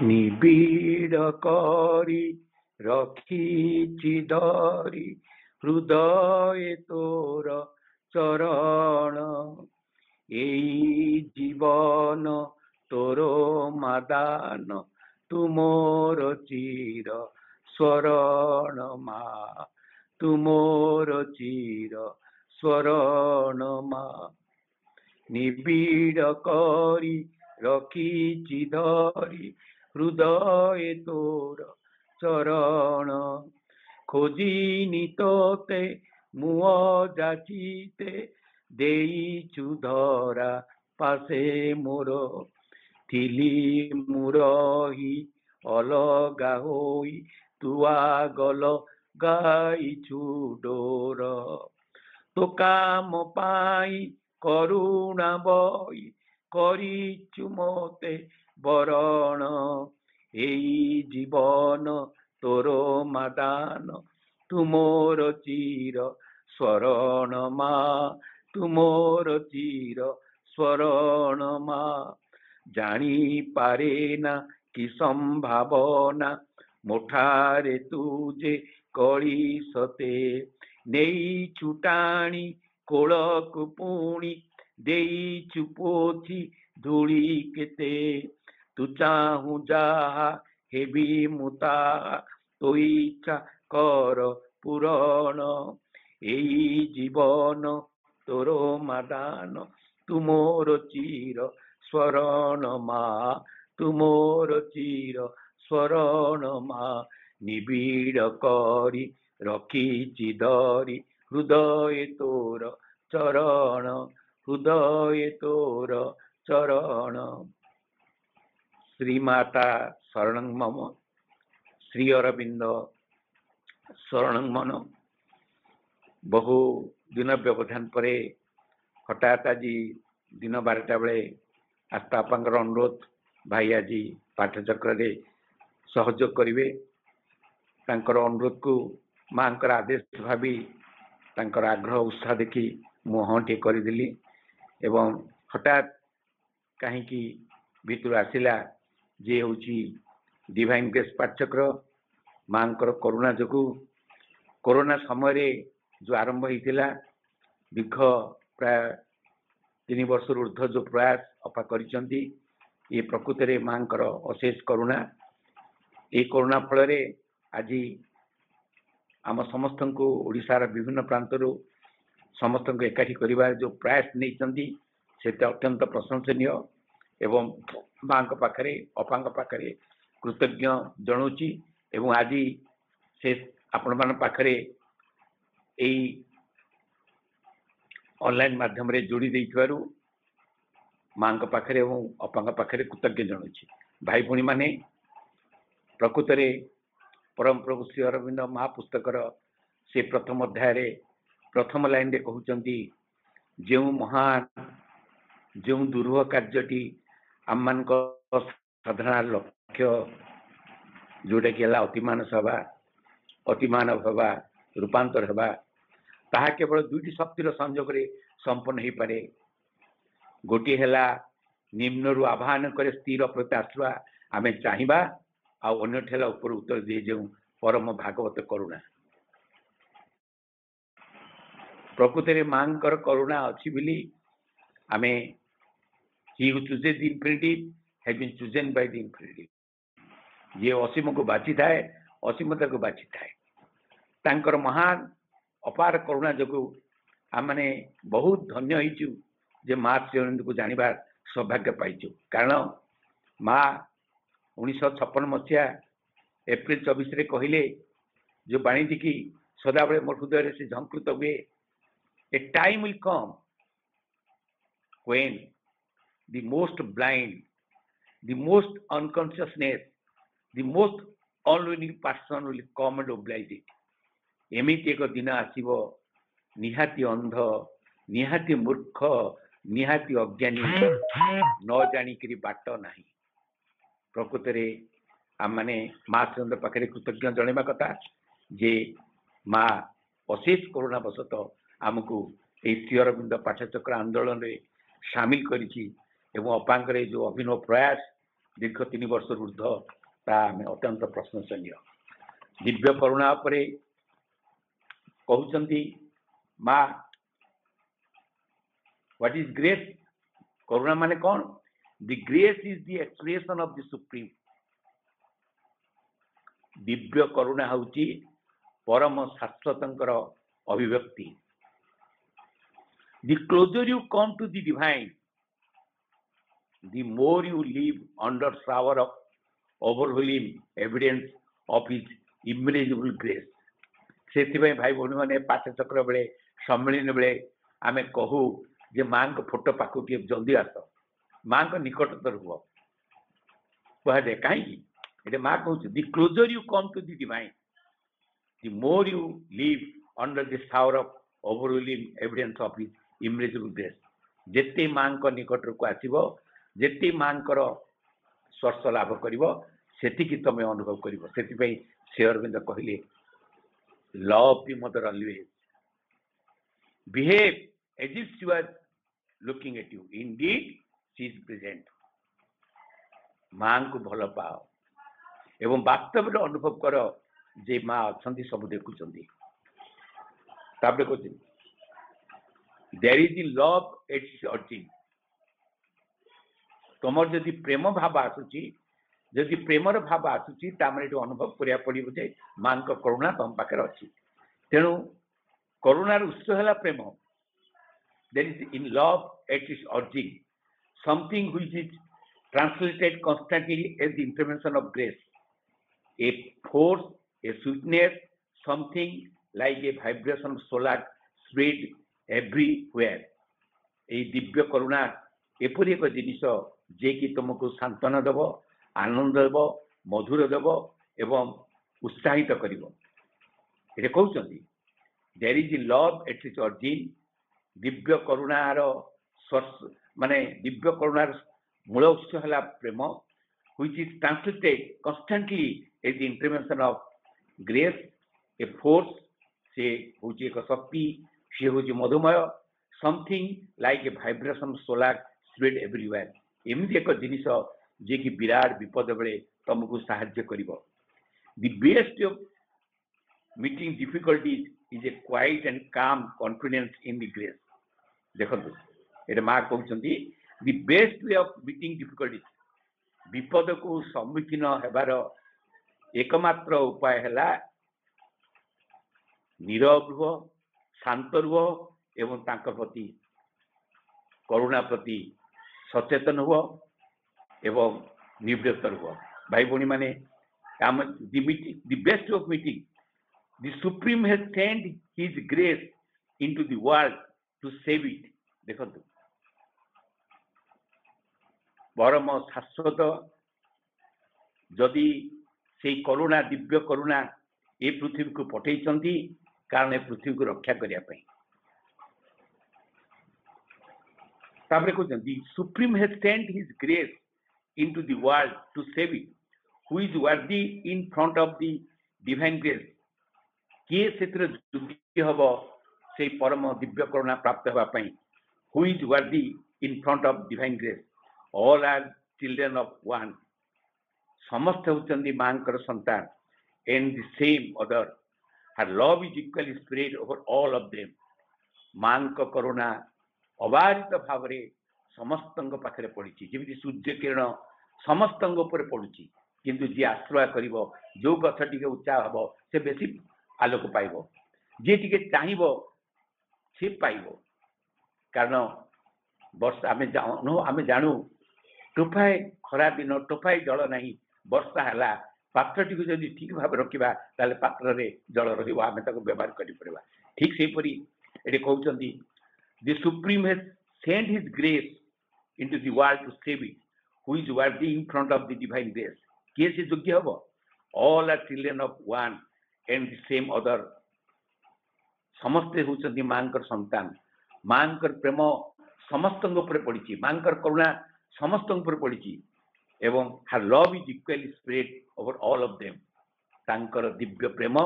নিবিড় করি রখিছি ধরি হৃদয়ে তোর চরণ। এই জীবন তোর মাদান তুমোর চির স্মরণ মা, তুমোর চির স্মরণ মা। নিবিড় করি রখিছি ধরি হৃদয়ে তোর চরণ। খোঁজিনি তোতে মুহ যাচিতে ଦେଇଛୁ ଧରା ପାଶେ ମୋର। ଥିଲି ମୁଁ ରହି ଅଲଗା ହୋଇ ତୁ ଆଗଲ ଗାଇଛୁ ଡୋର। ତୋ କାମ ପାଇଁ କରୁଣା ବହି କରିଛୁ ମୋତେ ବରଣ। ଏଇ ଜୀବନ ତୋର ମାଦାନ ତୁମୋର ଚିର ସ୍ମରଣ ମା, ତୁମୋର ଚିର ସ୍ମରଣ ମା। ଜାଣିପାରେ ନା କି ସମ୍ଭାବନା ମୋଠାରେ ତୁ ଯେ କଳି ସତେ। ନେଇଛୁ ଟାଣି କୋଳକୁ ପୁଣି ଦେଇଛୁ ପୋଛି ଧୂଳି କେତେ। ତୁ ଚାହୁଁ ଯାହା ହେବି ମୁଁ ତାହା ତୋ ଇଚ୍ଛା କର ପୂରଣ। ଏଇ ଜୀବନ ତୋର ମାଦାନ ତୁମୋର ଚିର ସ୍ମରଣ ମା, ତୁମୋର ଚିର ସ୍ମରଣ ମା। ନିବିଡ଼ କରି ରଖିଛି ଧରି ହୃଦଏ ତୋର ଚରଣ, ହୃଦଏ ତୋର ଚରଣ। ଶ୍ରୀମାତା ଶରଣଂ ମମ, ଶ୍ରୀ ଅରବିନ୍ଦ ଶରଣଂ ମନ। ବହୁ ଦିନ ବ୍ୟବଧାନ ପରେ ହଠାତ୍ ଆଜି ଦିନ 12ଟା ବେଳେ ଆସ୍ଥା ବାପାଙ୍କର ଅନୁରୋଧ, ଭାଇ ଆଜି ପାଠଚକ୍ରରେ ସହଯୋଗ କରିବେ। ତାଙ୍କର ଅନୁରୋଧକୁ ମାଙ୍କର ଆଦେଶ ଭାବି ତାଙ୍କର ଆଗ୍ରହ ଉତ୍ସାହ ଦେଖି ମୁଁ ହଁ ଟିକେ କରିଦେଲି। ଏବଂ ହଠାତ୍ କାହିଁକି ଭିତରୁ ଆସିଲା ଯେ ହେଉଛି ଡିଭାଇନ୍ ଗ୍ରେସ୍ ପାଠଚକ୍ର ମାଙ୍କର କରୁଣା ଯୋଗୁଁ କରୋନା ସମୟରେ ଯେଉଁ ଆରମ୍ଭ ହେଇଥିଲା ଦୀର୍ଘ ପ୍ରାୟ 3 ବର୍ଷରୁ ଉର୍ଦ୍ଧ୍ୱ ଯେଉଁ ପ୍ରୟାସ ଅପା କରିଛନ୍ତି, ଏ ପ୍ରକୃତରେ ମାଙ୍କର ଅଶେଷ କରୁଣା। ଏ କରୁଣା ଫଳରେ ଆଜି ଆମ ସମସ୍ତଙ୍କୁ ଓଡ଼ିଶାର ବିଭିନ୍ନ ପ୍ରାନ୍ତରୁ ସମସ୍ତଙ୍କୁ ଏକାଠି କରିବାର ଯେଉଁ ପ୍ରୟାସ ନେଇଛନ୍ତି ସେଟା ଅତ୍ୟନ୍ତ ପ୍ରଶଂସନୀୟ। ଏବଂ ମାଙ୍କ ପାଖରେ ଅପାଙ୍କ ପାଖରେ କୃତଜ୍ଞ ଜଣାଉଛି। ଏବଂ ଆଜି ସେ ଆପଣମାନଙ୍କ ପାଖରେ ଏଇ ଅନଲାଇନ୍ ମାଧ୍ୟମରେ ଯୋଡ଼ି ଦେଇଥିବାରୁ ମାଙ୍କ ପାଖରେ ଏବଂ ଅପାଙ୍କ ପାଖରେ କୃତଜ୍ଞ ଜଣାଉଛି। ଭାଇ ଭଉଣୀମାନେ, ପ୍ରକୃତରେ ପରମ ପ୍ରଭୁ ଶ୍ରୀ ଅରବିନ୍ଦ ମହାପୁସ୍ତକର ସେ ପ୍ରଥମ ଅଧ୍ୟାୟରେ ପ୍ରଥମ ଲାଇନରେ କହୁଛନ୍ତି, ଯେଉଁ ମହାନ ଯେଉଁ ଦୁରୂହ କାର୍ଯ୍ୟଟି ଆମମାନଙ୍କ ସାଧାରଣ ଲକ୍ଷ୍ୟ ଯେଉଁଟାକି ହେଲା ଅତିମାନସ ହେବା, ଅତିମାନବ ହେବା, ରୂପାନ୍ତର ହେବା, ତାହା କେବଳ 2ଟି ଶକ୍ତିର ସଂଯୋଗରେ ସମ୍ପନ୍ନ ହୋଇପାରେ। ଗୋଟିଏ ହେଲା ନିମ୍ନରୁ ଆହ୍ୱାନ କରି ସ୍ଥିର ପ୍ରତି ଆସିବା ଆମେ ଚାହିଁବା, ଆଉ ଅନ୍ୟଟି ହେଲା ଉପରୁ ଉତ୍ତର ଦିଏ ଯେଉଁ ପରମ ଭାଗବତ କରୁଣା। ପ୍ରକୃତରେ ମାଙ୍କର କରୁଣା ଅଛି ବୋଲି ଆମେ he who chooses the infinitive has been chosen by the infinitive। ଯିଏ ଅସୀମକୁ ବାଛିଥାଏ ଅସୀମତାକୁ ବାଛିଥାଏ। ତାଙ୍କର ମହାନ ଅପାର କରୁଣା ଯୋଗୁଁ ଆମମାନେ ବହୁତ ଧନ୍ୟ ହେଇଛୁ ଯେ ମା ଶ୍ରୀଅରବିନ୍ଦଙ୍କୁ ଜାଣିବାର ସୌଭାଗ୍ୟ ପାଇଛୁ। କାରଣ ମା 1956 ମସିହା ଏପ୍ରିଲ 24ରେ କହିଲେ ଯେଉଁ ବାଣୀଟି କି ସଦାବେଳେ ମୋ ହୃଦୟରେ ସେ ଝଙ୍କୃତ ହୁଏ, a time will come when the most blind, the most unconsciousness, the most unwilling person will come and oblige it। ଏମିତି ଏକ ଦିନ ଆସିବ ନିହାତି ଅନ୍ଧ, ନିହାତି ମୂର୍ଖ, ନିହାତି ଅଜ୍ଞାନୀ, ନ ଜାଣିକିରି ବାଟ ନାହିଁ। ପ୍ରକୃତରେ ଆମମାନେ ମା ଶ୍ରୀଅରବିନ୍ଦ ପାଖରେ କୃତଜ୍ଞ ଜଣାଇବା କଥା ଯେ ମା ଅଶେଷ କରୁଣା ବଶତଃ ଆମକୁ ଏହି ଶ୍ରୀଅରବିନ୍ଦ ପାଠଚକ୍ର ଆନ୍ଦୋଳନରେ ସାମିଲ କରିଛି। ଏବଂ ଅପାଙ୍କର ଏ ଯେଉଁ ଅଭିନବ ପ୍ରୟାସ दीर्घ 3 वर्ष ऊर्ध ता अत्यंत प्रशंसनीय। दिव्य करुणा उपरे कहउचंती माँ व्हाट इज ग्रेस? करुणा माने कौन? The grace is the expression of the supreme. दिव्य करुणा हउची परम शाश्वतंकर अभिव्यक्ति। The closer you come to the divine, the more you live under shower of overwhelming evidence of his immeasurable grace। से भाई भौणी मैंने पाठचक्र बेले सम्मिलन बेले आम कहू जे माँ को फोटो पाक जल्दी आस, माँ को निकटतर हुआ कहुए कहीं माँ कहूँ the closer you come to the divine, the more you live under the shower of overwhelming evidence of his imaginable grace. जेते माँ को निकट को आसीबो, जेते माँ स्पर्श लाभ कर सेतिकी तुम अनुभव कर। से अरविंद कहले love the mother always, behave as if she was looking at you, indeed she is present. माँ को भल पाओ एवं वास्तव में अनुभव कर जे माँ अच्छा सब देखुं। कहते there is in love it's urging. तुम जदि प्रेम भाव आसूची, जदि प्रेमर भाव आसूची तामरे अनुभव करिया पड़िबो जे मां को करुणा तुम पाखे अच्छी। तेणु करुणार उत्स है प्रेम। There is in love it is urging something which is translated constantly as the intervention of grace, a force, a sweetness, something like a vibration solar spread everywhere. ए दिव्य करुणा एपरी एक जिनिस जे कि तुमको सांत्वना देव, आनंद देव, मधुर देव एवं उत्साहित कर। कहते there is in love it is urging. दिव्य करुणार माने दिव्य करुणार मूल उत्स है प्रेम, which is translated constantly as the intervention of grace, a force, से हूँ एक शक्ति, सी हूँ मधुमय, something like a vibration solar spread everywhere. एमती एक जिनिस जे कि विराट विपद बेले तुमको साहाय्य कर। The best of meeting difficulties is a quiet and काम कॉन्फिडेंस इन द ग्रेस। देखो ये माँ कहते the best way of meeting difficulties, विपद को सम्मुखीन होबार एकमात्र उपाय है नीरव रुह, शांत रुह एवं तांकर प्रति करुणा प्रति सचेतन हुआ एवं निवृत्त हुआ। भाई भौणी माने the best of meeting, the supreme has sent his grace into the world to save it. देखो परम शाश्वत जदि से करुणा, दिव्य करुणा ए पृथ्वी को पठेइचंती कारण ए पृथ्वी को रक्षा करने। कहते supreme has sent his grace into the world to save it, who is worthy in front of the divine grace. किए से योग्य हम से परम दिव्य करुणा प्राप्त होगापी, who is worthy in front of divine grace. All are children of one, समस्त होती माँ संतान, and the same other, her love is equally spread over all of them. माँ करुणा अबारित भाव समस्त पाखे पड़ी, जमी सूर्य किरण समस्त पड़ुची, किंतु जी आश्रय कर जो गछ टी उच्चा हम से बेसी आलोक पाइब, जी टे चाहब सी पाइब। कारण वर्षा आम जानू टोपाए खरा दिन टोपाए जल ना, वर्षा है पात्र टी जब ठीक भाव रखा ताले पात्र रे जल रहा व्यवहार कर। ठीक से ये कहते the supreme has sent his grace into the world to save it, who is worthy in front of the divine grace. किए से योग्य हम? All are children of one and the same other, समस्ते होती माँ संतान। माँ प्रेम समस्त पड़ी, माँ करुणा समस्त पड़ी, एवं her love is equally spread over all of them. तांकर दिव्य प्रेम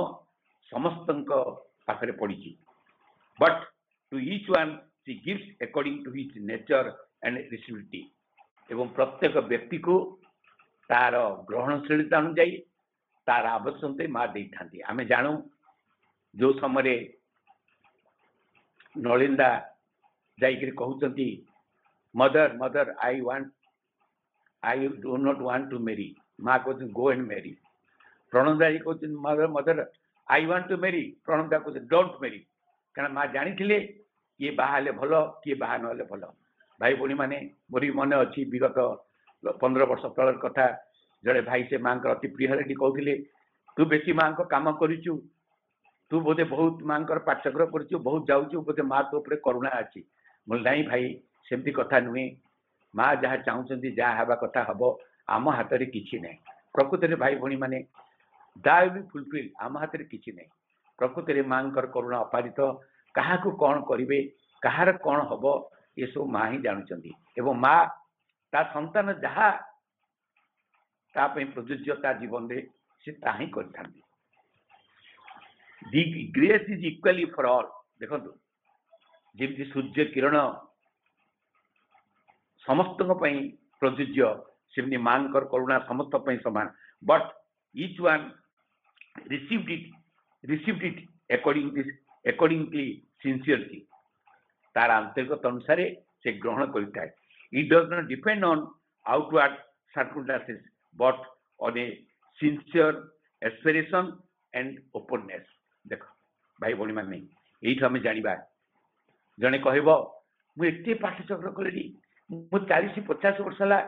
समस्त पाखे पड़ी, but to each one she gives according to his nature and receptivity. एवं प्रत्येक व्यक्ति को तार ग्रहणशीलता अनुजाई तार आवश्यकता माँ दे था आम जानू जो समय नलिंदा जाकर कहते mother mother I do not want to marry माँ कहते go and marry Pranada ji कहते mother mother I want to marry Pranada कहते डोंट मेरी कारण माँ जानी किए बाहर भल किए बाहर ना भल भाई भौणी मैंने मोर भी मन अच्छी विगत 15 वर्ष तल कथा जड़े भाई से माँ अति प्रिय कहते तू बेसी माँ कम करू तू बोधे बहुत माँ पाठचक्र कर बहुत जाऊँ बोधे माँ तो करुणा अच्छी बोल नहीं भाई सेमती कथा नुहे माँ जहाँ चाहते जहाँ हवा कथा हम आम हाथ में किसी ना प्रकृत में भाई भौणी मैंने दा बी फुलफिल आम हाथ में किसी ना प्रकृत में माँ करुणा अपारित क्या कौन करेंगे कहार कौन हम ये सब माँ ही जानुंट एवं माँ ता संतान जहाँ प्रযোज्य जीवन में से ही कर grace is equally for all देखो जमी सूर्य किरण समस्त प्रযোज्य सेमती माँ करुणा समस्त सामान but each one received it accordingly sincerely तार आंतरिकता अनुसार से ग्रहण करता है it does not depend on outward circumstances but on A sincere aspiration and openness देख भाई भौणी मान यही आम जाना जड़े कह मुझे पाठचक्र कले 40-50 वर्ष है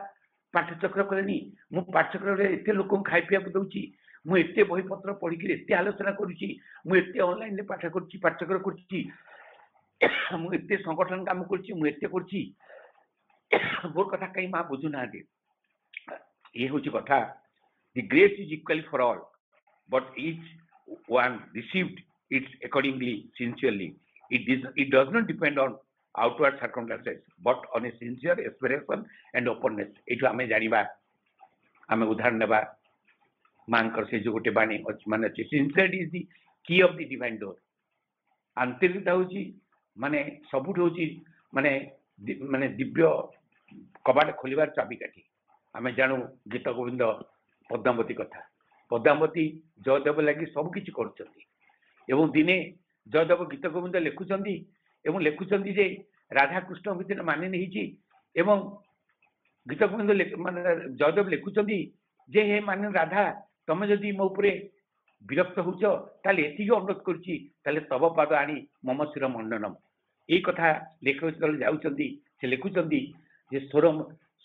पाठचक्र कले मु पाठचक्र एत लोक खाई पीवा दूसरी मुझे बही पत्र पढ़ी एत आलोचना करुच्ची मुझे ऑनलाइन पाठ कर पाठचक्र करुच्ची मुझे संगठन काम कर मोर कथा कहीं माँ बुझुना ये हूँ कथा the grace is equally for all but each one received its accordingly sincerely it does not depend on outward circumstances but on a sincere aspiration and openness एठु आमे जानिबा आमे उदाहरण नेबा मांकर से जो गोटे बाणी माने sincerity is the key of the divine door आंतरिकता होची माने सबुठ होची माने माने दिव्य कबाट खोलिबार चाबिकाठी आमे जानू गीत गोविंद पद्मावती कथा पद्मावती जयदेव लगी सब किछि करछथि एवं दिने जयदेव गीत गोविंद लिखुचंदी एवं लिखुचंदी जे राधा कृष्ण भितर माने नहीं एवं गीत गोविंद माने जयदेव लिखुचंदी जे हे माने राधा तुम जदि मो उपरे विरक्त होच ताले एति अनुरोध करछि ताले तब पाद आनी मम शिर मंडनम ए कथा लेखक जाउचंदी से लिखुचंदी जे सुर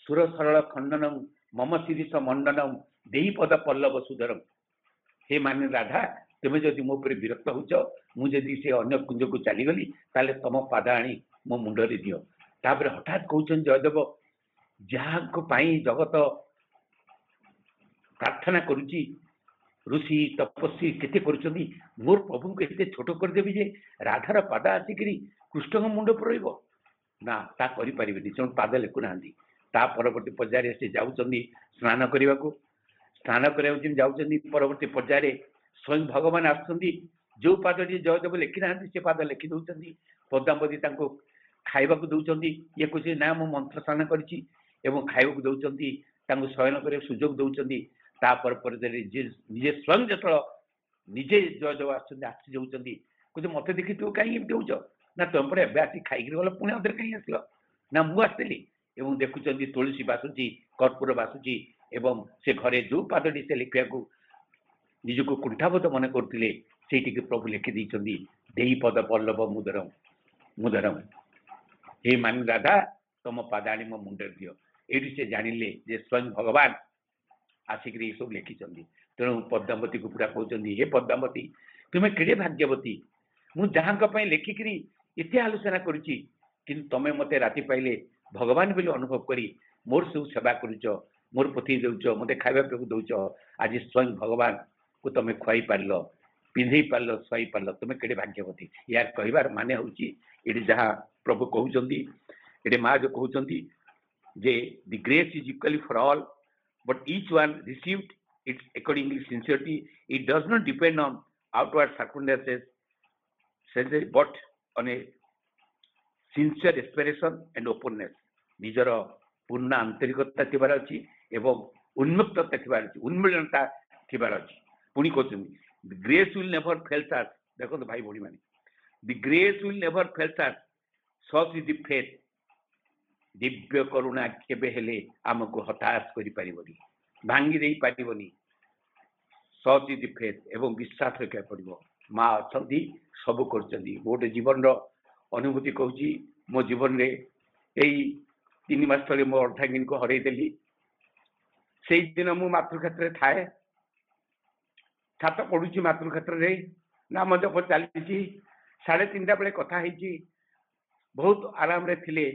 सरल खंडनम मम शिरीष मंडनम देही पद पल्लव सुधरम हे माने राधा तुम्हें जदि मो पर विरक्त होच मुझे से अन्य कुंज को चलीगली ताले तुम पाद आनी मो मुंडरे दियो तापर हठात कहउछन जयदेव जहाँ जगत प्रार्थना करुची ऋषि तपस्वी केते करुचंदी मोर प्रभु को एते छोट कर देबी जे राधार पाद आसिकरी कृष्ण को मुंड पर रहइबो ना ता करि परिबेनी जण पाद लेकु नांदी ता परवर्ती पर्याय से जाउचंदी स्नान करने को स्नान करने जाउचंदी परवर्ती पर्याय स्वयं भगवान आसुचंदी जो पादटी जयदेव लिखि ना से पाद लिखि दउचंदी पद्मावती तांको खाइबा को दउचंदी ये कुछ ना मो मंत्र स्नान करछि एवं खाइबा को दउचंदी तांको शयन करे सुजोग दउचंदी ता पर निजे स्वयं जतळ निजे जयदेव आसुचंदी आसी जाउचंदी कुछ मते देखि तू काई देउछ ना तुम पर एबे आसी खाइकरी गला पुणे अदर काई आसलो ना मु आसली एवं देखुचंदी तुलसी बासुची कर्पूर बासुची एवं से घरे जो पादटी से लिखिया को निजको कुंठाबोध मन करते से प्रभु लिखि देइचंदी देही पद पल्लव मुदरम मुदरम हे मान राधा तुम पादाणी मो मुंडर दियो ये से जानिले जे स्वयं भगवान आसिक सब लिखिं तेणु पद्मावती को पूरा कहते हे पद्मावती तुम्हें केड़े भाग्यवती मुझ जहाँ लिखिकी एत आलोचना करुच्ची कि तुम्हें मत राति पाइले भगवान बोली अनुभव करी मोर सब सेवा करुच मोर पोथी दौच मत खावा पीवा दौच आज स्वयं भगवान को तुम खुआई पार पिंधे पार शुआई पार तुम्हें केड़े भाग्यवती यार कहबार माने ये जहाँ प्रभु कहते ये माँ जो कहते जे the grace is equally for all but each one received its accordingly sincerity. It does not depend on outward circumstances, but on a sincere aspiration and openness. निजर पूर्ण आंतरिकता थिबार अछि एवं उन्मुक्तता थिबार अछि उन्मिलनता थिबार अछि पुणी कहउछन्ती the grace will never fails us देखो भाई भौणी माने the grace will never fails us such is the faith दिव्य करुणा केबे हेले आमको हताश करि परिबनी भांगी देई परिबनी सच इज द फेथ एवं विश्वास रखा पड़िबो माँ अछंती सब करछन्ती गोटे जीवन रो अनुभूति कहूची मो जीवन रे एई 3 मास तले मो अर्धांगिनी को हरई देली से दिन मु मातृक्षेत्र थाए छात पड़ुची मातृक्षेत्र रे नाम जप चली 3:30 बेले कथा ହେଇची बहुत आराम रे थिले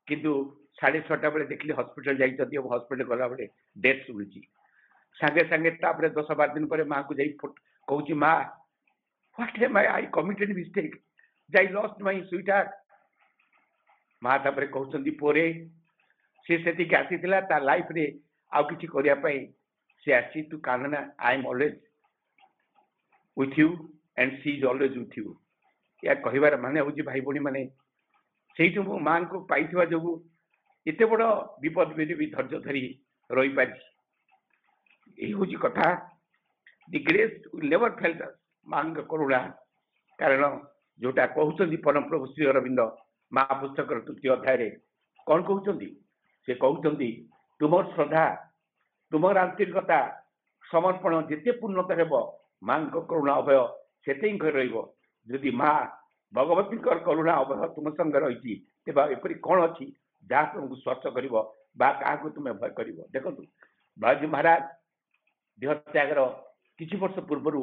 किंतु 6:30 बेले देखली हॉस्पिटल जाइछथि और हॉस्पिटल गला बेले डेथ सुनिची संगे संगे तापरे 10-12 दिन पर मां को जाई कहूची मां what am I committed mistake I lost my sweetheart मां तापरे कहउछन्ती पोरे से सेति आसीथिला ता लाइफ रे आउ किछि करिया पई से आसी तू कानना I am always with you and she is always with you या कहिबार माने होची भाई बणी माने सेइठु मो मां को पाइथिबा जोगु एते बड़ विपद में भी धैर्य धरी रही पारी एही होची कथा the grace will never fails us मां करुणा कारण जोटा कहउछन्ती परम प्रभु श्री अरविंद महापुस्तक 3 अध्याय रे कोन कहउछन्ती से कहउछन्ती तुमर श्रद्धा तुमर आंतरिकता समर्पण जिते पूर्णता हेबो मां करुणा अभय सेते ही रहिबो यदि मां भगवती करुणा अभय तुम संग रही तेबा एपरी कौन अच्छी जहाँ तुमको स्पर्श कर तुम्हें भय कर देखो बाजी महाराज देह त्यागर किसी वर्ष पूर्वर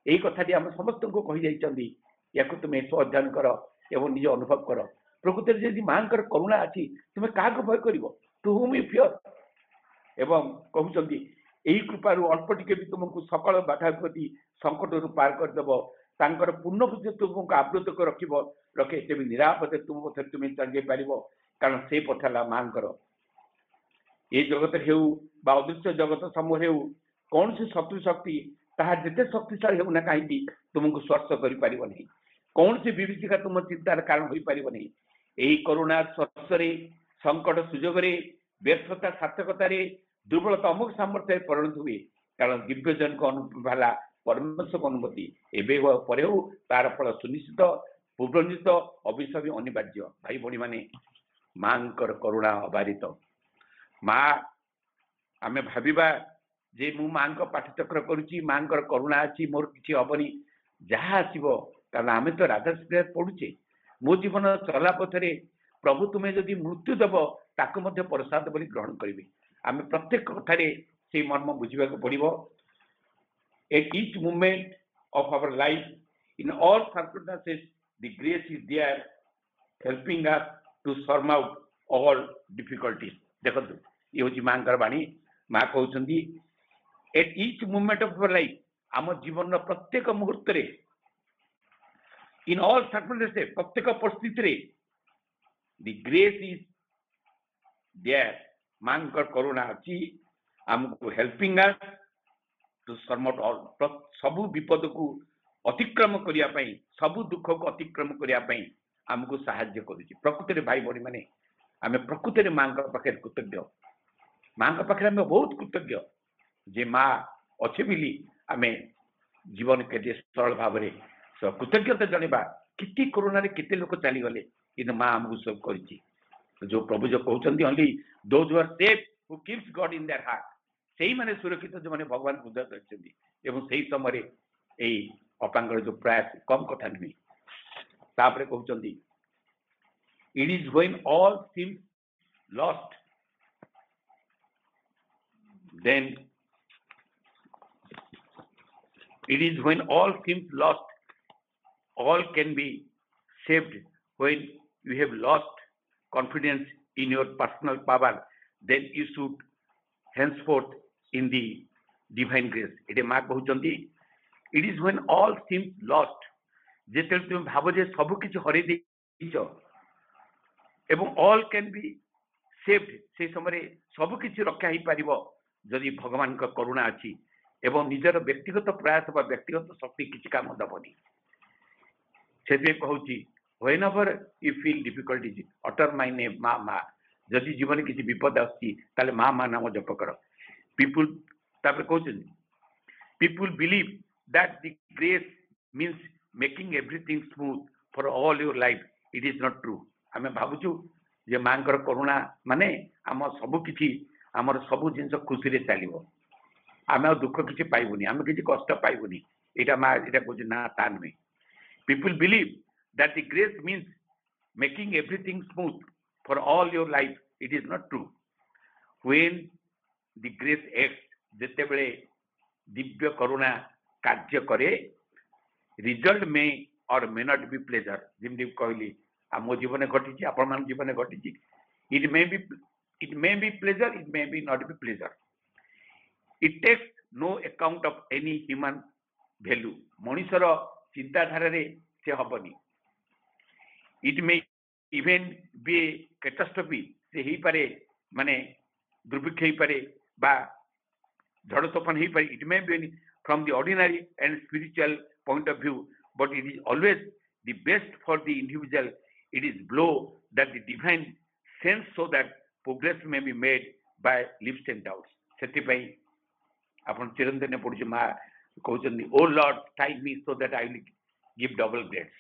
यही कथाटी आम समस्त को कही जाइए या तुम्हें स्व अध्ययन कर एवं निज अनुभव कर प्रकृति जदि मां करुणा अच्छी तुम्हें क्या भय कर टू हुम यू फियर एवं कहते यही कृपार अल्प टिके भी तुमको सकल बाधा प्रति संकट रू पार करदेव तांकर पूर्ण बुद्धि तुमको आवृत कर रखे तेज निरापदे तुम पथ तुम्हें चंगे पार कारण से पथला मांकर ये जगत अदृश्य जगत समूह हो कौन सी शत्रु शक्ति ताहा जिते शक्तिशाली हो ना कहीं तुमको स्पर्श कर कौन सी विभीषिका तुम चिंतार कारण हो पार नहीं यही करुणा स्पर्श संकट सुजोग व्यर्थता सार्थकता दुर्बलता अमुक सामर्थ्य परिणत हुए कारण दिव्यजन को भाला परमेश्वर को अनुमति एवं तार फल सुनिश्चित पूर्वनिश्चित अभिशाप अनिवार्य भाई भौणी माने मां करुणा अबारित माँ आम भाविबा जे मु मां पाठचक्र करुच्ची मां करुणा अच्छी मोर किसी हेनी जहाँ आसो कारण आम तो राधा पढ़ुचे मो जीवन चला पथरे प्रभु तुम्हें जदि मृत्यु देव ताकू प्रसाद बोली ग्रहण करेंगे आम प्रत्येक कथार से मर्म बुझा पड़ो at each moment of our life, in all circumstances, the grace is there helping us to surmount all difficulties. देखो ये हूँ मां बाणी माँ कहते at each moment of our life, आम जीवन प्रत्येक मुहूर्त in all circumstances, प्रत्येक परिस्थिति the grace is there मां करुणा अच्छी आमको helping us to surmount all सबु विपद को अतिक्रम करने सबु दुख को अतिक्रम करने आमको साहाय्य करुच्ची प्रकृति भाई भौणी मैंने आम प्रकृति मां पाखे कृतज्ञ मां पाखे आम बहुत कृतज्ञ जे माँ अच्छे बोली आम जीवन के सरल भाव में कृतज्ञता जनवा कितनी कोरोना केते लोक चलीगले कि माँ आमको सब कर जो प्रभु जो कहते only those who are safe who keeps God in their heart से मैंने सुरक्षित जो मैंने भगवान हृदय कर समय यही अपांग जो प्रयास कम कथा नुहे तापर कहते it is when all seems lost then it is when all seems lost all can be saved when you have lost confidence in your personal power then you should henceforth in the divine grace एटे माँ कहते it is when all seems lost जेते तुम भाव जे सब किछि हरै देइछ एवं ऑल कैन बी सेव्ड से समय सब किछि रक्षा ही पारिबो जदि भगवान का करुणा अछि एवं निजर व्यक्तिगत प्रयास बा व्यक्तिगत शक्ति किछि काम दबनी सेते कहूची whenever you feel difficulties utter my name माँ माँ जदि जीवन किसी विपद आसी माँ माँ नाम जप कर people ତାପରେ କହୁଛନ୍ତି people believe that the grace means making everything smooth for all your life. It is not true. ଆମେ ଭାବୁଛୁ ଯେ ମାଙ୍କର କରୁଣା ମାନେ ଆମ ସବୁ କିଛି ଆମର ସବୁ ଜିନିଷ ଖୁସିରେ ଚାଲିବ, ଆମେ ଆଉ ଦୁଃଖ କିଛି ପାଇବୁନି, ଆମେ କିଛି କଷ୍ଟ ପାଇବୁନି, ଏଇଟା ମା ଏଇଟା କହୁଛି ନା ତା ନୁହେଁ। People believe that the grace means making everything smooth for all your life. It is not true. When the grace acts, ଯେତେବେଳେ ଦିବ୍ୟ କରୁଣା କାର୍ଯ୍ୟ କରେ, result may or may not be pleasure. ଯେମିତି କହିଲି ଆମ ଜୀବନରେ ଘଟିଛି, ଆପଣମାନଙ୍କ ଜୀବନରେ ଘଟିଛି, it may be pleasure, it may be not be pleasure. It takes no account of any human value. ମଣିଷର ଚିନ୍ତାଧାରାରେ ସେ ହବନି। It may even be a catastrophe. ସେ ହେଇପାରେ ମାନେ ଦୁର୍ଭିକ୍ଷ ହେଇପାରେ ବା ଝଡ଼ ତୋଫାନ ହେଇପାରେ। It may be from the ordinary and spiritual point of view, but it is always the best for the individual. It is blow that the divine sends so that progress may be made by leaps and doubts. ସେଥିପାଇଁ ଆପଣ ଚିରନ୍ତନ ପଡୁଛି ମା କହୁଛନ୍ତି, ଓ Lord time ମି so that I will give double grades.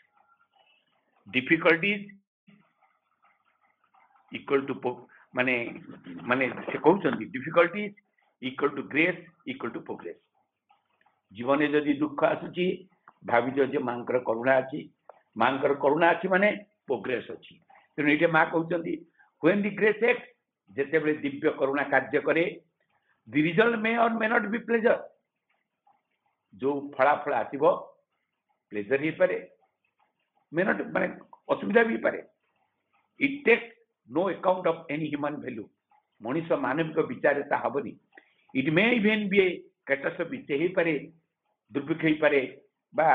Difficulties equal to ମାନେ ସେ କହୁଛନ୍ତି difficulties equal to grace equal to progress. ଜୀବନରେ ଯଦି ଦୁଃଖ ଆସୁଛି ଭାବିଛ ଯେ ମାଙ୍କର କରୁଣା ଅଛି, ମାଙ୍କର କରୁଣା ଅଛି ମାନେ ପ୍ରୋଗ୍ରେସ ଅଛି। ତେଣୁ ଏଇଠି ମା କହୁଛନ୍ତି when the grace acts, ଯେତେବେଳେ ଦିବ୍ୟ କରୁଣା କାର୍ଯ୍ୟ କରେ, the result may or may not be pleasure. ଯୋଉ ଫଳାଫଳ ଆସିବ ପ୍ଲେଜର ହେଇପାରେ, may not ମାନେ ଅସୁବିଧା ବି ହେଇପାରେ। It takes no account of any human value. ମଣିଷ ମାନବିକ ବିଚାରରେ ତା ହବନି। It may even be a catastrophe. ସେ ହେଇପାରେ ଦୁର୍ଭିକ୍ଷ ହେଇପାରେ ବା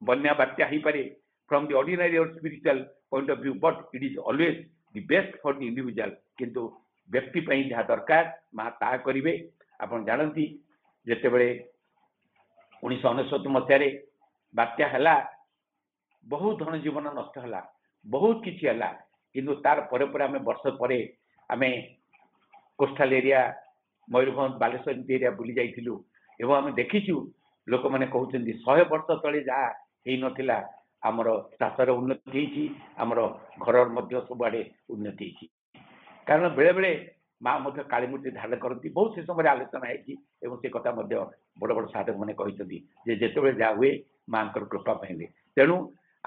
ବନ୍ୟା ବାତ୍ୟା ହେଇପାରେ from the ordinary or spiritual point of view, but it is always the best for the individual. କିନ୍ତୁ ବ୍ୟକ୍ତି ପାଇଁ ଯାହା ଦରକାର ମା ତାହା କରିବେ। ଆପଣ ଜାଣନ୍ତି ଯେତେବେଳେ 1999 ମସିହାରେ ବାତ୍ୟା ହେଲା, ବହୁତ ଧନ ଜୀବନ ନଷ୍ଟ ହେଲା, ବହୁତ କିଛି ହେଲା, କିନ୍ତୁ ତାର ପରେ ପରେ ଆମେ ବର୍ଷ ପରେ ଆମେ କୋଷ୍ଟାଲ ଏରିଆ ମୟୂରଭଞ୍ଜ ବାଲେଶ୍ୱର ଏମିତି ଏରିଆ ବୁଲି ଯାଇଥିଲୁ ଏବଂ ଆମେ ଦେଖିଛୁ ଲୋକମାନେ କହୁଛନ୍ତି 100 ବର୍ଷ ତଳେ ଯାହା ହେଇନଥିଲା ଆମର ଚାଷର ଉନ୍ନତି ହେଇଛି, ଆମର ଘରର ମଧ୍ୟ ସବୁଆଡ଼େ ଉନ୍ନତି ହେଇଛି। କାରଣ ବେଳେବେଳେ ମା ମଧ୍ୟ କାଳୀମୂର୍ତ୍ତି ଧାରଣ କରନ୍ତି, ବହୁତ ସେ ସମୟରେ ଆଲୋଚନା ହେଇଛି ଏବଂ ସେ କଥା ମଧ୍ୟ ବଡ଼ ବଡ଼ ସାଧକମାନେ କହିଛନ୍ତି ଯେ ଯେତେବେଳେ ଯାହା ହୁଏ ମାଙ୍କର କୃପା ପାଇଁ ହୁଏ। ତେଣୁ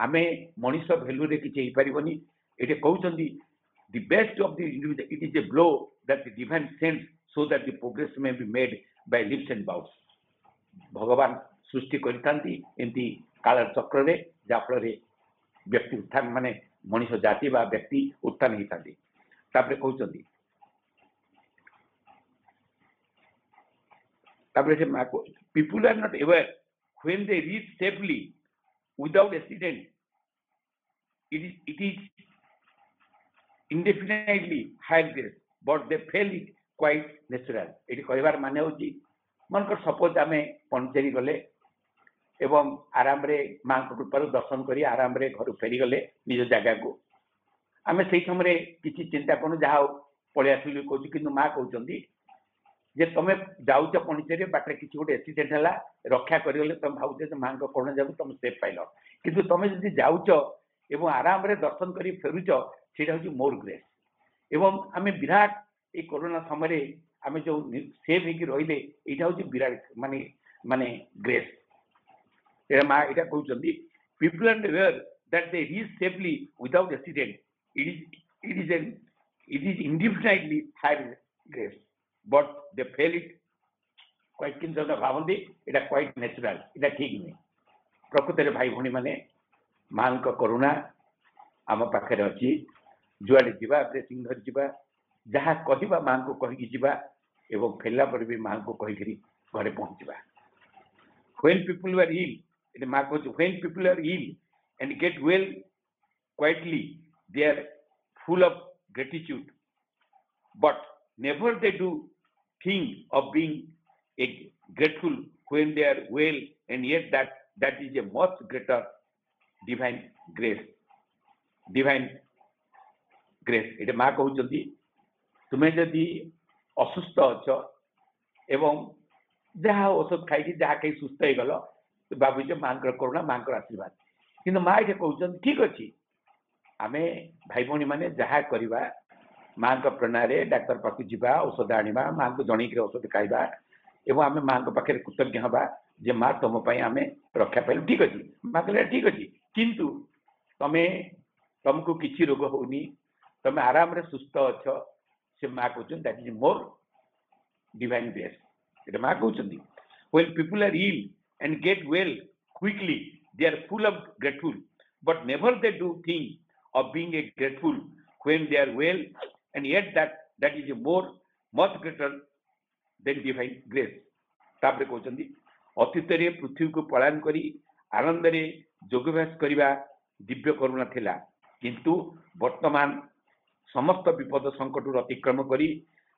ଆମେ ମଣିଷ ଭ୍ୟାଲୁରେ କିଛି ହେଇପାରିବନି। ଏଠି କହୁଛନ୍ତି the best of the individual, it is a blow that the divine sends so that the progress may be made by leaps and bounds. ଭଗବାନ ସୃଷ୍ଟି କରିଥାନ୍ତି ଏମିତି କାଳ ଚକ୍ରରେ, ଯାହାଫଳରେ ବ୍ୟକ୍ତି ଉତ୍ଥାନ ମାନେ ମଣିଷ ଜାତି ବା ବ୍ୟକ୍ତି ଉତ୍ଥାନ ହେଇଥାନ୍ତି। ତାପରେ କହୁଛନ୍ତି ତାପରେ ସେ people are not aware when they reach safely without accident, it is indefinitely high grace, but they fail it quite natural. ଏଠି କହିବାର ମାନେ ହେଉଛି ମନେକର ସପୋଜ ଆମେ ପଣ୍ଡିଚେରୀ ଗଲେ ଏବଂ ଆରାମରେ ମାଙ୍କ କୃପାରୁ ଦର୍ଶନ କରି ଆରାମରେ ଘରୁ ଫେରିଗଲେ ନିଜ ଜାଗାକୁ, ଆମେ ସେଇ ସମୟରେ କିଛି ଚିନ୍ତା କରୁନୁ, ଯାହା ହଉ ପଳେଇ ଆସିଲୁ କହୁଛୁ। କିନ୍ତୁ ମା କହୁଛନ୍ତି ଯେ ତମେ ଯାଉଛ ପଣ୍ଡିଚେରୀ, ବାଟରେ କିଛି ଗୋଟେ ଆକ୍ସିଡେଣ୍ଟ ହେଲା, ରକ୍ଷା କରିଗଲେ, ତମେ ଭାବୁଛ ଯେ ମାଙ୍କ କରୁଣା ଯାକୁ ତମେ ସେଫ୍ ପାଇଲ। କିନ୍ତୁ ତମେ ଯଦି ଯାଉଛ ଏବଂ ଆରାମରେ ଦର୍ଶନ କରି ଫେରୁଛ, ସେଇଟା ହେଉଛି ମୋର ଗ୍ରେସ୍। ଏବଂ ଆମେ ବିରାଟ ଏଇ କରୋନା ସମୟରେ ଆମେ ଯୋଉ ସେଫ୍ ହେଇକି ରହିଲେ, ଏଇଟା ହେଉଛି ବିରାଟ ମାନେ ଗ୍ରେସ୍। ଏଇଟା ମା ଏଇଟା କହୁଛନ୍ତି people are aware that they reach safely without accident, it is indefinitely high grace, but they fail it quite କିନ୍ତୁ ଭାବନ୍ତି ଏଇଟା quite natural, ଏଇଟା ଠିକ ନୁହେଁ। ପ୍ରକୃତରେ ଭାଇ ଭଉଣୀ ମାନେ ମାଙ୍କ କରୁଣା ଆମ ପାଖରେ ଅଛି। ଯୁଆଡ଼େ ଯିବା ବ୍ଲେସିଂ ଧରି ଯିବା, ଯାହା କହିବା ମାଙ୍କୁ କହିକି ଯିବା ଏବଂ ଫେରିଲା ପରେ ବି ମାଙ୍କୁ କହିକିରି ଘରେ ପହଞ୍ଚିବା। when people were ill, it ମା କହୁଛି when people are ill and get well quietly, they are full of gratitude, but never they do think of being grateful when they are well, and yet that is a much greater divine grace. ଏଇଟା ମା କହୁଛନ୍ତି ତୁମେ ଯଦି ଅସୁସ୍ଥ ଅଛ एवं जहाँ औषध खाई जहाँ कहीं सुस्थ हो गल बाबू माँ करुणा माँ आशीर्वाद कि माँ ये कहते ठीक अच्छे आम भाई भाई मैंने जहाँ करवा माँ प्रेरणा डाक्तर पाक जा औषध आना माँ को जनईक औषध खाଇବା एवं आम माँ पाखे कृतज्ञ हवा जे माँ तुम आम रक्षा पाइल ठीक अच्छे माँ कहले ठीक अच्छे किंतु तमें तुमको किसी रोग होनी तुम आराम सुस्थ अच्छ से माँ कहते that is more divine grace ये माँ कहते when people are ill and get well quickly they are full of grateful but never they do think of being a grateful when they are well and yet that is a more much greater than divine grace तापर कहते अतीत पृथ्वी को पलायन करी आनंद रे योगाभ्यास करवा दिव्य करुणा थिला किंतु वर्तमान समस्त विपद संकट अतिक्रम करी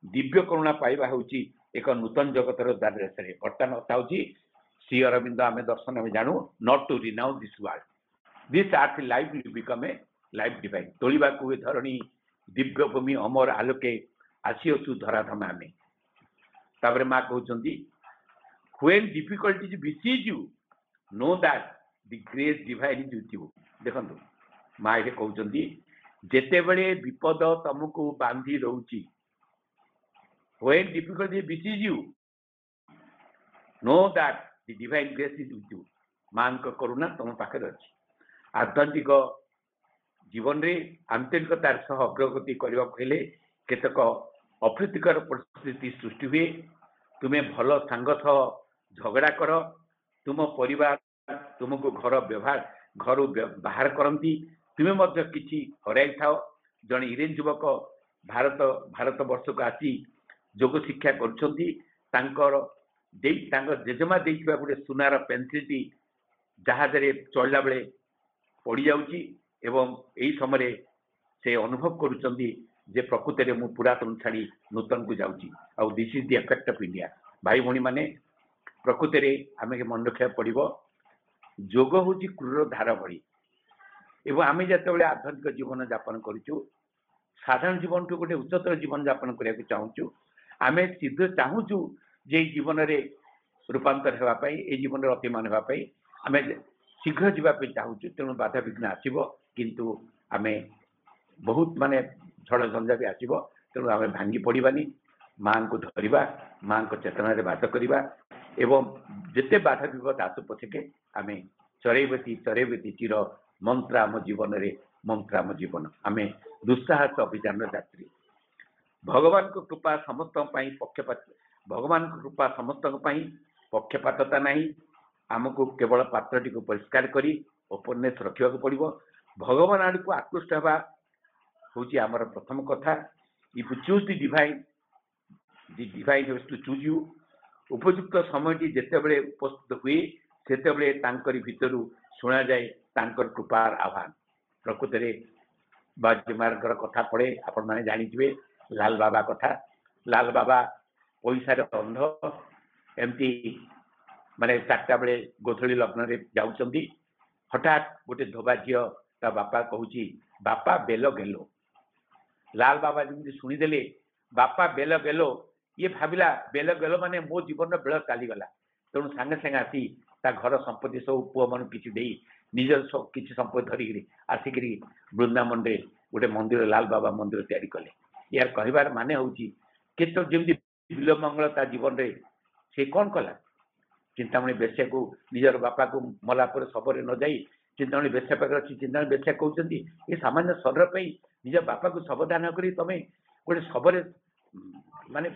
दिव्य करुणा पाइबा होची एक नूतन जगतर द्वार बर्तमान अर्थ हूँ श्री अरविंद आम दर्शन आम जानू not to renounce this world this earth life will become a life divine तोलिबा हुए धरणी दिव्य भूमि अमर आलोके आसीअछु धराधम आम तापर माँ कहते when difficulties besiege you know that the grace divine is with you देखो माँ ये कहते जेते बड़े विपद तुमको बांधी रोची when difficulties besiege you know that the divine grace is with you माँ करुणा तुम पाखे अच्छी आध्यात्मिक जीवन रे आंतरिकतार सह अग्रगति करने हेले केतक अप्रीतिकर परिस्थिति सृष्टि हुए तुम्हें भल सांग झगड़ा कर तुम परिवार तुमको घर व्यवहार घर बाहर करती तुम्हें किसी हराई था जड़े ईरेन युवक भारत वर्ष को आसी जोग शिक्षा कर जेजेमा गोटे सुनार पेनसिल जहाज चलला बेले पड़ जाऊँगी एवं यही समय से अनुभव करुँचे जे प्रकृति में पुरातन छाड़ी नूतन को जाऊँगी आउ this is the effect of India भाई भाई माने प्रकृति में आम मन रखा पड़ो जोग हूँ क्रूर धार भली एवं आम जो आध्यात्मिक जीवन यापन करूँ साधारण जीवन ठू गोटे उच्चतर जीवन यापन करने चाहूँ आम शीघ्र चाहूँ जे जीवन में रूपांतर होगापी ये जीवन अतिमान होगापी आम शीघ्र जावाई चाहूँ तेणु बाधा विघ्न आसो किंतु आम बहुत माने झड़ झंझा भी आसो तेणु आम भांगी पड़ानी माँ को धरवा माँ को चेतना बास करवा एवं जिते बाधा विपद आसु पछके आम चरैबती चिर मंत्र आम जीवन रे मंत्र आम जीवन आम दुस्साहस अभियान यात्री भगवान को कृपा समस्त पक्षपात भगवान को कृपा समस्त पक्षपातता नहीं आमको केवल पात्रटी को परिष्कार करी ओपननेस रखा पड़ो भगवान आड़ को आकृष्ट हवा हूँ आमर प्रथम कथा if you choose the divine has to choose you उपयुक्त समय जिते बड़े उपस्थित हुए से भितर शुणा जाए तांकर कृपार आह्वान प्रकृति बाजीमार कथा पड़े आपण मैंने जानी लाल बाबा कथा लाल बाबा पैसार अंध एमती माने 4टा बेले गोधली लग्न जाऊँच हठात गोटे धोबा झील ता बापा कहूँ बापा बेल गेलो लाल बाबा जमी शुणीदे बापा बेल गेलो ये भाविला बेल गेल माने मो जीवन बेल चलीगला तेणु सांगे सांगे आसी ता घर संपत्ति सब पुआ मन किसी निजर किसी संपत्ति धरिकी आसिक वृंदावन रे गोटे मंदिर लाल बाबा मंदिर तैयारी कले यार कहबार माने हूँ केत जमी बिल मंगल ता जीवन रे से कौन कला चिंतामणि बेश्या को निजर बापा को मलापर शबर न जाई चिंतामणि बेश्या पाखे अच्छी चिंतामणि बेश्या कहते ये सामान्य शरीर पर निज बापा को शबदान कर तुम गोटे शबर माने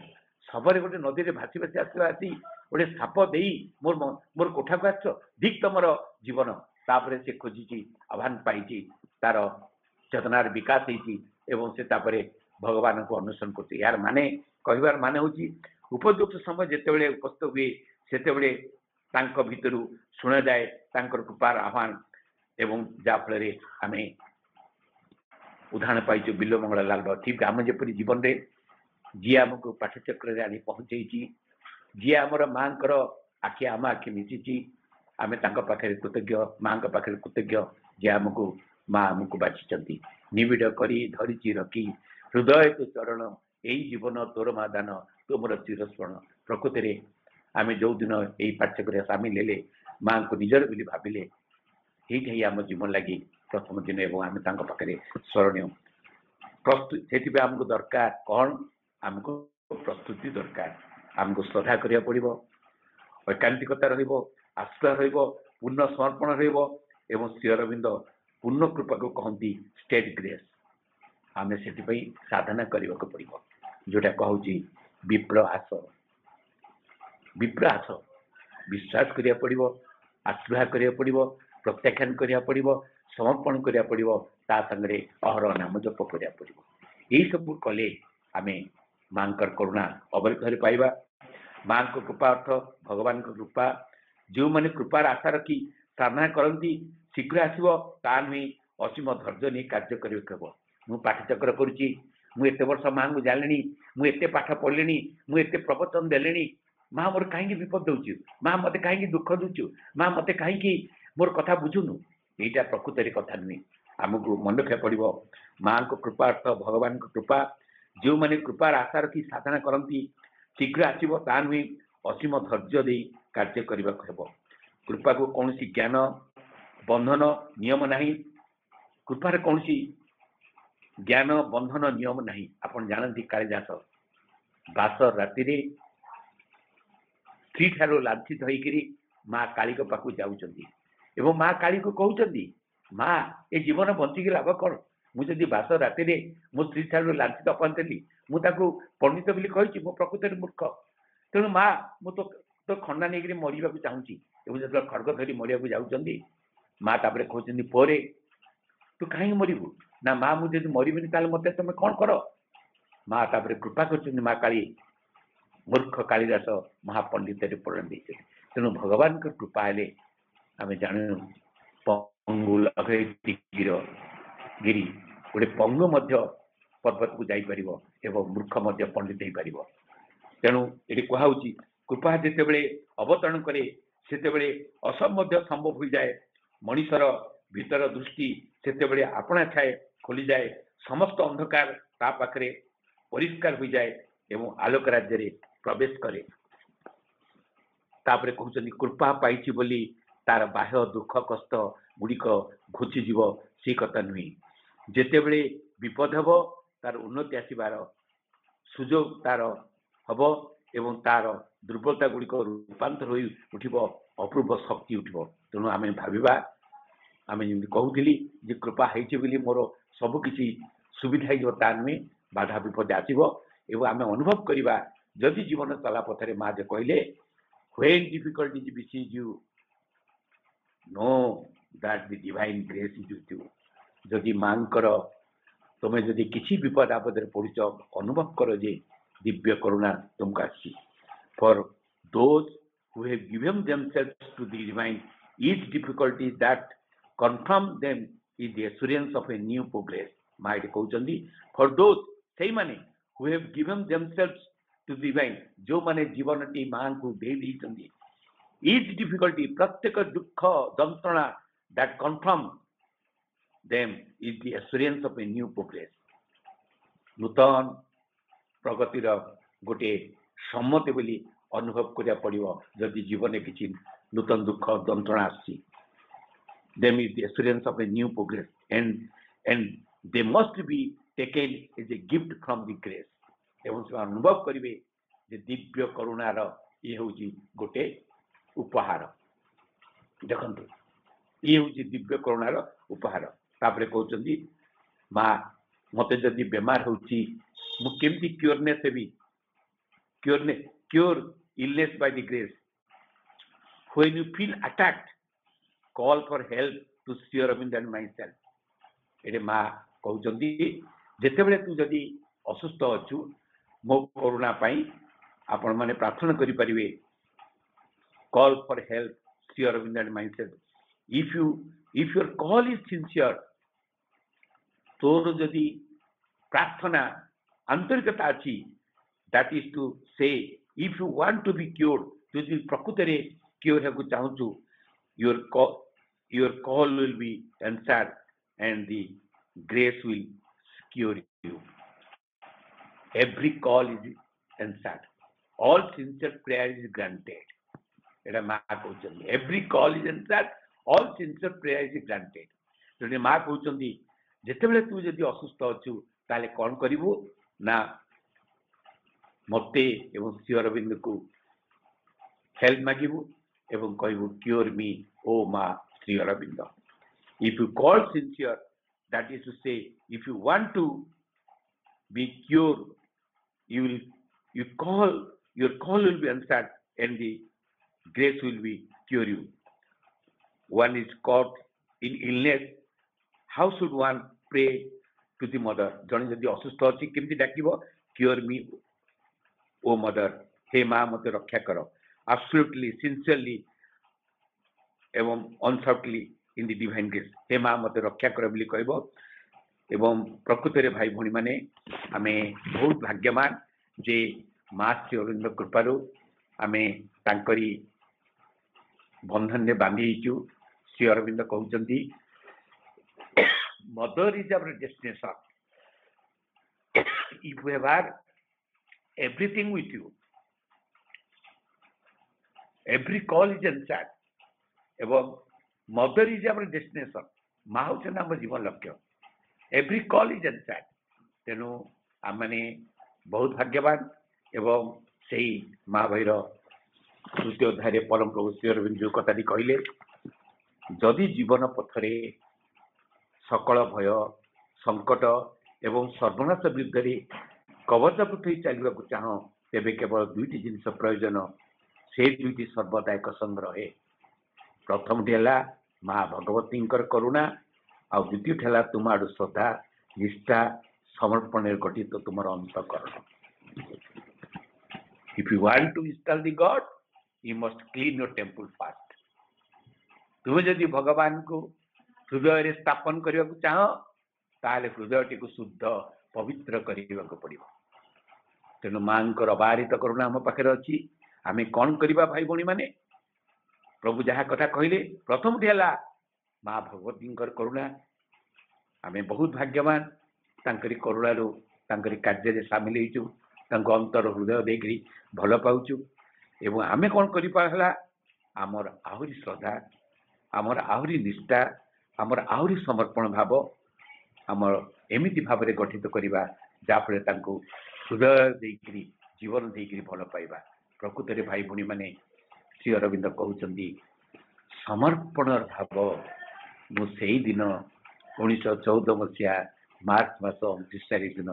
शबर गोटे नदी में भासी भासी आसी गोटे साप दे मोर मोर कोठा को आस धिक तुम जीवन तापर से खोजी आह्वान पाई तार चेतनार विकास होती भगवान को अन्वेषण कर यार माने कहबार माने हूँ उपयुक्त समय जिते उपस्थित हुए से भितर शुणा जाए कृपार आह्वान एवं जाफल आम उदाहरण पाई बिल मंगल लाल ठीक आम जपरी जीवन में जी आमको पाठचक्र आनी पहुँचे जी आमर माँ आखि आम आखि मिशी आम पाखे कृतज्ञ माँ पाखे कृतज्ञ जे आमको माँ आमको बाछी निबिड़ कर धरी रखी हृदय तो चरण यही जीवन तोर मादान तुमर चिरस्मरण प्रकृति रे आमे जो दिन यही पाठ्यक्रम सामिल हेले माँ को निजर बोली भाविले यही आम जीवन लगी प्रथम दिन एवं आम पाखे स्मरणीय प्रस्तुत से आमको दरकार कौन आमको प्रस्तुति दरकार आमको श्रद्धा करिया पड़िबो ऐकांतिकता रहिबो आस्था रहिबो पूर्ण समर्पण रहिबो एवं श्री अरविंद पूर्ण कृपा को कहती स्टेट ग्रेस आमे सेति पई साधना करिवा को पड़िबो जोटा कहूची विप्रहास विश्वास करिया पड़िबो आस्था करिया पड़िबो प्रत्याख्यान करिया पड़िबो समर्पण करिया पड़िबो ता संगे अहर नाम जप करिया पड़िबो यही सब कले आमे मांकर करुणा अवरित पाइबा माँ को कृपा अर्थ भगवान को कृपा जो मैंने कृपार आशा रखी साधना करती शीघ्र आसो ता नुहे असीम धैर्य नहीं कार्य करब मु पाठचक्र करुच्ची मुझे वर्ष माँ को जानी मुझे पाठ पढ़ी मुझे प्रवचन देले माँ मोर कहीं विपद दौचु माँ मत कहीं दुख दूचु माँ मत कहीं मोर कथा बुझुनु यहीटा प्रकृत कथा नुहे आमको मन रखा पड़ो माँ को कृपा अर्थ भगवान को कृपा जो मैंने कृपार आशा रखी साधना करती शीघ्र आसो ता नुहे असीम धैर्य दे कार्य करने को कृपा को कौन ज्ञान बंधन नियम नहीं कृपार कौन ज्ञान बंधन नियम नहीं आपन जानती कालिदास बासर राति स्त्री ठार लांछित होकर माँ काली पाखु जाऊँ माँ काली को कहते माँ ए जीवन बंचिक लाभ कौन मुझे बास राति मो स्त्री ठार लांछित अपनी मुझे पंडित बोली कही मो प्रकृत मूर्ख तेणु माँ मु तो खंडा नहीं मरवा चाहूँगी जो खड़ग धरी मरिया जाऊँगी माँ तापर कहते पुअरे तू कहीं मरबू ना माँ मुझे मरबी मत तुम कौन कर माँ तापर कृपा कर माँ काली मूर्ख कालिदास महापंडित परिणत होते तेणु भगवान को कृपा हेले आम जानू पंगु गिर गिरी गोटे पंगु पर्वत को जापर एवं मूर्ख पंडित हो पार तेणु ये कहुची कृपा जिते अवतरण करे से असंभव संभव हो जाए मनीषर भीतर दृष्टि से आपणा छाए खोली जाए समस्त अंधकार ता पाखरे परिष्कार हो जाए एवं आलोक राज्य रे प्रवेश करे तापरे कहउछनी कृपा पाइछि बोली तार बाह्य दुख कष्ट गुड़िक घुचीजीव सी कथा नुहे जिते बड़े विपद हम तार उन्नति आसबार सुजोग तार हम एवं तार दुर्बलता गुड़िक रूपांतर हो उठिब अपूर्व शक्ति उठिब तेणु आम भाविबा आम जमी कहूली कृपा होली मोर सबकि सुविधा हो नुहे बाधा विपद आसब एवं आम अनुभव करवा जदि जीवन चला पथरे माँ जे कहले when difficulties besiege you know that the divine grace is with you जदि मांकर तुम्हें जदि किसी विपद आपद पड़ुच अनुभव कर जे दिव्य करुणा तुमको आसी for those who have given themselves to the divine each difficulty that confirm them is the assurance of a new progress माँ ये कहते फॉर दोज से माने who have given themselves to divine जो माने जीवन टी माँ को दे ईच डिफिकल्टी प्रत्येक दुख जंत्रणा that confirm them is the assurance of a new progress नूतन प्रगतिर गोटे सम्मति बोली अनुभव करिया पड़िबो जदि जीवन में किसी नूतन दुख जंत्रणा आसी them is the assurance of a new progress and they must be taken as a gift from the grace एवं से अनुभव करेंगे जे दिव्य करुणार ये हूँ गोटे उपहार देखु ये हूँ दिव्य करुणार उपहार तापर कहते माँ मत जदि बेमार होमती क्योरनेस हेबी cure illness by the grace when you feel attacked call for help to Shri Aurobindo and myself ये माँ कहते जिते बड़े तू जदि असुस्थ अच्छु मो करुणा आपण मैंने प्रार्थना करें call for help Shri Aurobindo and myself if your call is sincere तोर जदि प्रार्थना आंतरिकता अच्छी that is to say if you want to be cured जदि प्रकृत में क्योर होगा चाहूँ your call will be answered and the grace will cure you every call is answered all sincere prayer is granted. एटा माँ कहते every call is answered, all sincere prayer is granted. तेणु माँ कहते जितेबाला तू जदि असुस्थ अच्छु ताले कौन करिवु ना मते एवं श्री अरविंद को हेल्प मागिबु एवं कहबु क्योर मी ओ माँ Shri Arvind. If you call sincere, that is to say, if you want to be cured, you call, your call will be answered and the grace will be cure you. One is caught in illness. How should one pray to the mother? जन जदि असुस्थ अच्छी केमती डाकिबो cure मी ओ mother, हे माँ मते रक्षा करो. Absolutely, sincerely एवं अनसर्टली in the divine grace. हे माँ मते रक्षा कर बोली कहबो. एवं प्रकृत रे भाई भणी माने आमे बहुत भाग्यवान जे माँ श्री अरविंद कृपारू आमे तांकरी बंधन ने बांधी छु. श्री अरविंद कहउचंती mother is our destination. If we have everything with you, every call is answered. एवं मदर इज आवर डेस्टिनेशन. माँ हूँ आम जीवन लक्ष्य. Every call is answered. तेणु आम मैंने बहुत भाग्यवान एवं से माँ भाईर तृतीय अध्याय परम प्रभु श्री अरविंद जो कथा कहले जदि जीवन पथरे सकल भय संकट एवं सर्वनाश विरुद्ध कवचभूत हो चलने को चाह तेरे केवल दुईटी जिनस प्रयोजन. से दुईटी सर्वदा एक संग रहे. प्रथम माँ भगवती करुणा आ द्वितीय है तुम आड़ श्रद्धा निष्ठा समर्पण गठित तुम अंतकरण. If you want to install the God you must clean your temple fast. तुम जदि भगवान को हृदय स्थापन करने को चाह ताले हृदय टी शुद्ध पवित्र करने को पड़ो. तेणु माँ अबारित करुणा आम पाखे अच्छी. आम कौन करवा भाई भौणी माने प्रभु जहाँ कथा कहले प्रथम है माँ भगवती करुणा. आम बहुत भाग्यवान तांकरी करुणारू तांकरी कार्य सामिल होइचु. तांको अंतर हृदय देकरी भल पाउचु. एवं आमे कौन करिपाला आमर आहुरी श्रद्धा आमर आहुरी निष्ठा आमर आहुरी समर्पण भाव आमर एमिति भाव में गठित करवा जहाँफल तांको हृदय देकरी जीवन देकरी भल पाइबा. प्रकृत रे भाई भौणी माने श्री अरविंद कहउचंदी समर्पण भाव मु सेही दिन 1914 मसीहा मार्च मास 29 तारिख दिन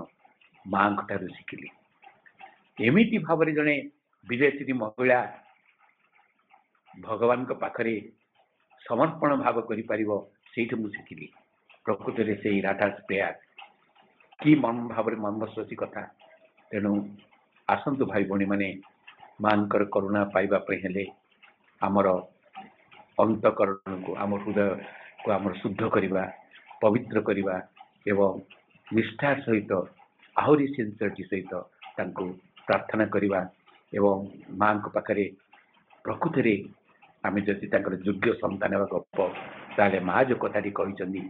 माँ ठारू शिखिली. एमिति भाव में जड़े विदेशी महिला भगवान पाखरे समर्पण भाव कर शिखिली. प्रकृत में से राधास प्रेयर कि मन भाव में मनस्वी कथा. तेणु आसतु भाई भौणी माने माँ करुणा पाइबापी हेले आमर अंतकरण को आम हृदय को आम शुद्ध करवा पवित्र करवा एवं निष्ठा सहित आहुरी सिंसियरिटी सहित तांको प्रार्थना करवा. एवं माँ पाखे प्रकृत में आम जदि योग्य संतान गप ताले माँ जो कथाटी कहते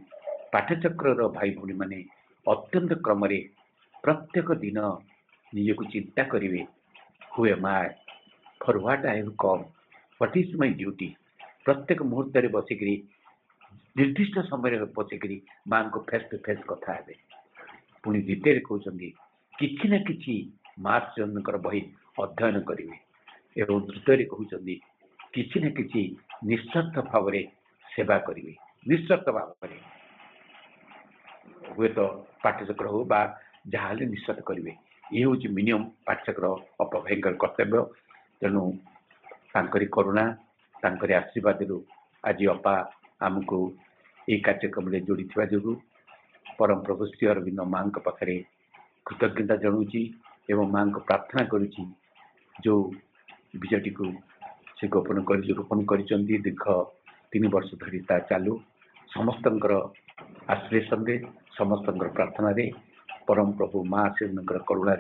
पाठचक्र भाई भौणी माने अत्यंत क्रम प्रत्येक दिन निजक चिंता करेंगे हुए माँ for what I have come what is my duty. प्रत्येक मुहूर्त बसिक निर्दिष्ट समय बसिक माँ को फेस टू फेस कथा हे. पुणी द्वितीय कहते कि ना कि मार्चंकर बही अध्ययन करेंगे. एवं तृतीय कहते कि ना कि निस्वार्थ भाव सेवा करेंगे. निस्वार्थ भाव हुए तो पाठचक्र हो जहाँ निस्वार्थ करेंगे. ये हूँ मिनिमम पाठचक्र अपभयंकर कर्तव्य. तेणु तांकरी करुणा तांकरी आशीर्वाद आज अपा आमको ये कार्यक्रम जोड़ी जो परम प्रभु श्री अरविंद माँ पाखे कृतज्ञता जनाऊँगी एवं माँ को प्रार्थना करुँची जो विजयटी को से गोपन कर रोपण कर दीर्घ 3 वर्ष धरी चालू समस्त आश्लेषण समस्त प्रार्थना रे परम प्रभु माँ श्री करुणा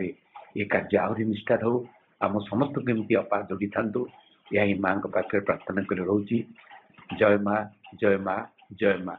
ये कार्य आहरी निष्ठा हो आम समस्त केमती अपा जोड़ी था. यही माँ पाखे प्रार्थना कर रोची. जय माँ जय माँ जय माँ.